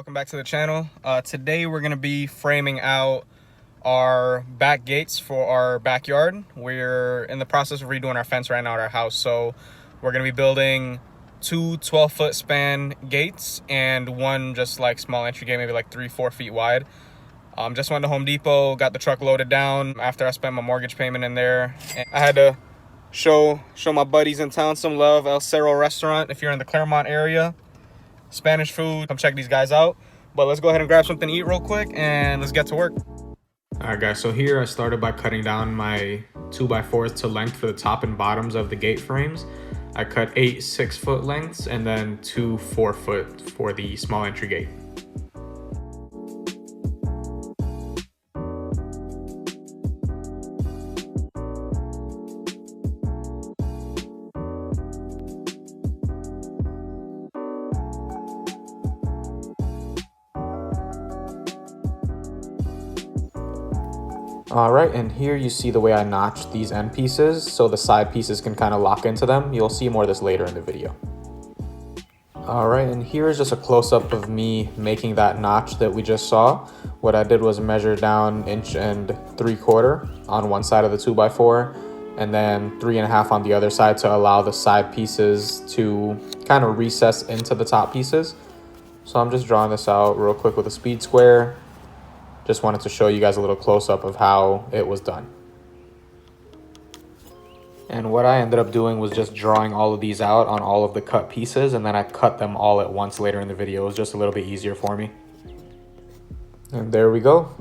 welcome back to the channel. Today we're going to be framing out our back gates for our backyard. We're in the process of redoing our fence right now at our house, so we're going to be building two 12-foot span gates and one just like small entry gate, maybe like 3-4 feet wide. Just went to Home Depot, got the truck loaded down after I spent my mortgage payment in there. And I had to show my buddies in town some love. El Cerro restaurant, if you're in the Claremont area, Spanish food, come check these guys out. But let's go ahead and grab something to eat real quick and let's get to work. All right guys, so here I started by cutting down my 2x4s to length for the top and bottoms of the gate frames. I cut 8 6-foot lengths and then 2 4-foot for the small entry gate. All right, and here you see the way I notched these end pieces so the side pieces can kind of lock into them. You'll see more of this later in the video. All right, and here is just a close-up of me making that notch that we just saw. What I did was measure down 1.75 inches on one side of the 2x4 and then 3.5 on the other side to allow the side pieces to kind of recess into the top pieces. So I'm just drawing this out real quick with a speed square. Just wanted to show you guys a little close-up of how it was done. And what I ended up doing was just drawing all of these out on all of the cut pieces, and then I cut them all at once later in the video. It was just a little bit easier for me. And there we go.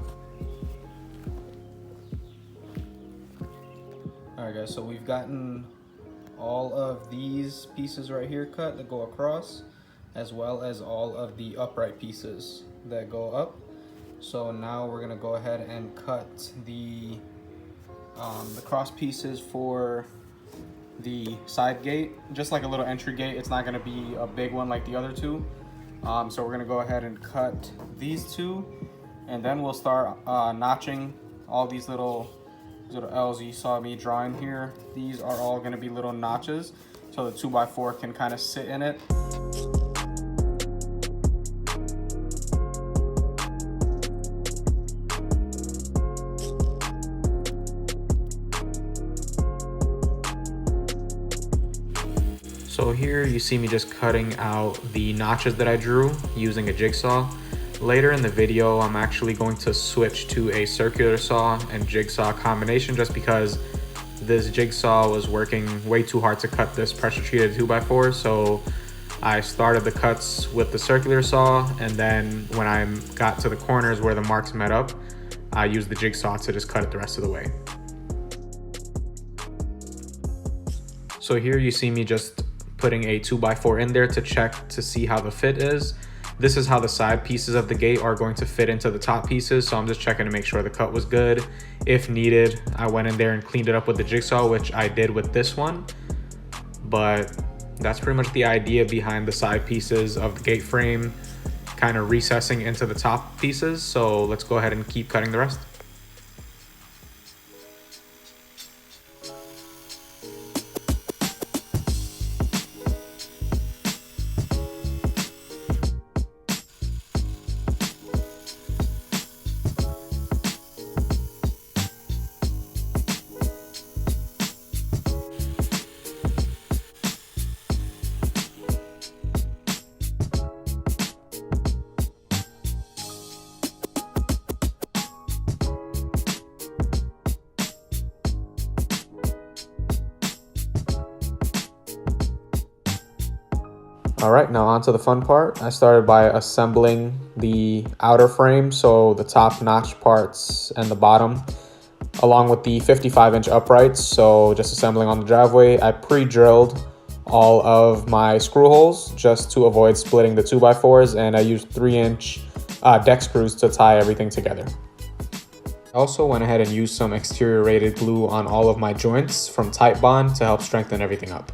All right guys, so we've gotten all of these pieces right here cut that go across, as well as all of the upright pieces that go up. So now we're gonna go ahead and cut the cross pieces for the side gate, just like a little entry gate. It's not gonna be a big one like the other two. So we're gonna go ahead and cut these two, and then we'll start notching all these little L's you saw me drawing here. These are all gonna be little notches, so the 2x4 can kind of sit in it. So here you see me just cutting out the notches that I drew using a jigsaw. Later in the video, I'm actually going to switch to a circular saw and jigsaw combination just because this jigsaw was working way too hard to cut this pressure treated 2x4. So I started the cuts with the circular saw, and then when I got to the corners where the marks met up, I used the jigsaw to just cut it the rest of the way. So here you see me just putting a 2x4 in there to check to see how the fit is. This is how the side pieces of the gate are going to fit into the top pieces, so I'm just checking to make sure the cut was good. If needed, I went in there and cleaned it up with the jigsaw, which I did with this one. But that's pretty much the idea behind the side pieces of the gate frame kind of recessing into the top pieces. So let's go ahead and keep cutting the rest. All right, now on to the fun part. I started by assembling the outer frame, so the top notch parts and the bottom, along with the 55-inch uprights. So just assembling on the driveway. I pre-drilled all of my screw holes just to avoid splitting the 2x4s, and I used 3-inch deck screws to tie everything together. I also went ahead and used some exterior rated glue on all of my joints from Titebond to help strengthen everything up.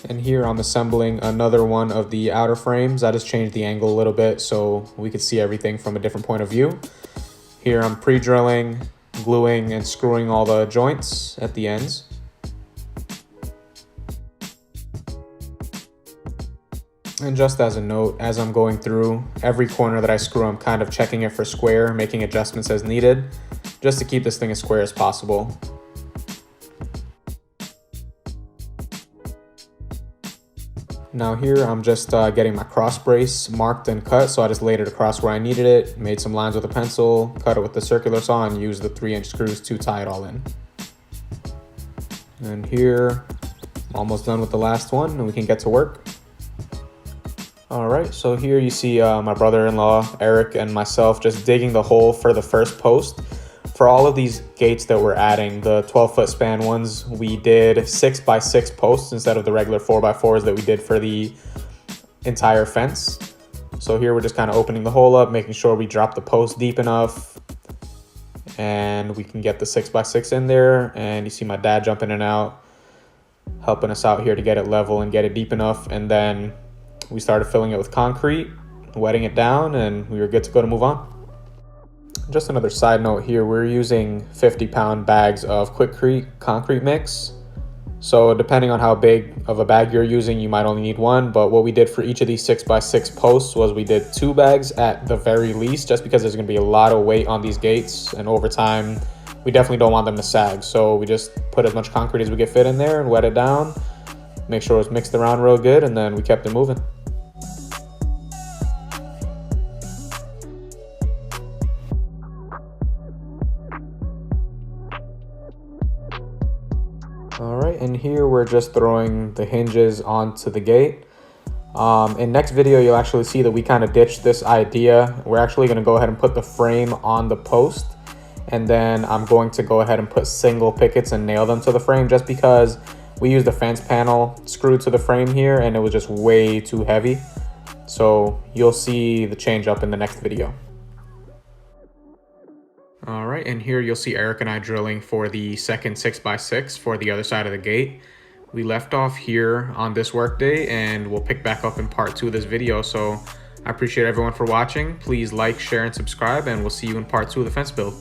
And here I'm assembling another one of the outer frames. I just changed the angle a little bit so we could see everything from a different point of view. Here I'm pre-drilling, gluing, and screwing all the joints at the ends. And just as a note, as I'm going through, every corner that I screw, I'm kind of checking it for square, making adjustments as needed, just to keep this thing as square as possible. Now here, I'm just getting my cross brace marked and cut, so I just laid it across where I needed it, made some lines with a pencil, cut it with the circular saw, and used the 3-inch screws to tie it all in. And here, I'm almost done with the last one, and we can get to work. Alright, so here you see my brother-in-law, Eric, and myself just digging the hole for the first post. For all of these gates that we're adding, the 12-foot span ones, we did 6x6 posts instead of the regular 4x4s that we did for the entire fence. So here we're just kind of opening the hole up, making sure we drop the post deep enough, and we can get the 6x6 in there. And you see my dad jumping in and out, helping us out here to get it level and get it deep enough. And then we started filling it with concrete, wetting it down, and we were good to go to move on. Just another side note here, we're using 50-pound bags of quikrete concrete mix. So depending on how big of a bag you're using, you might only need one. But what we did for each of these 6x6 posts was we did 2 bags at the very least, just because there's going to be a lot of weight on these gates. And over time, we definitely don't want them to sag. So we just put as much concrete as we could fit in there and wet it down. Make sure it's mixed around real good, and then we kept it moving. Alright, and here we're just throwing the hinges onto the gate. In next video, you'll actually see that we kind of ditched this idea. We're actually going to go ahead and put the frame on the post, and then I'm going to go ahead and put single pickets and nail them to the frame, just because we used a fence panel screwed to the frame here and it was just way too heavy. So you'll see the change up in the next video. All right, and here you'll see Eric and I drilling for the second 6x6 for the other side of the gate. We left off here on this workday, and we'll pick back up in part 2 of this video. So I appreciate everyone for watching. Please like, share, and subscribe, and we'll see you in part 2 of the fence build.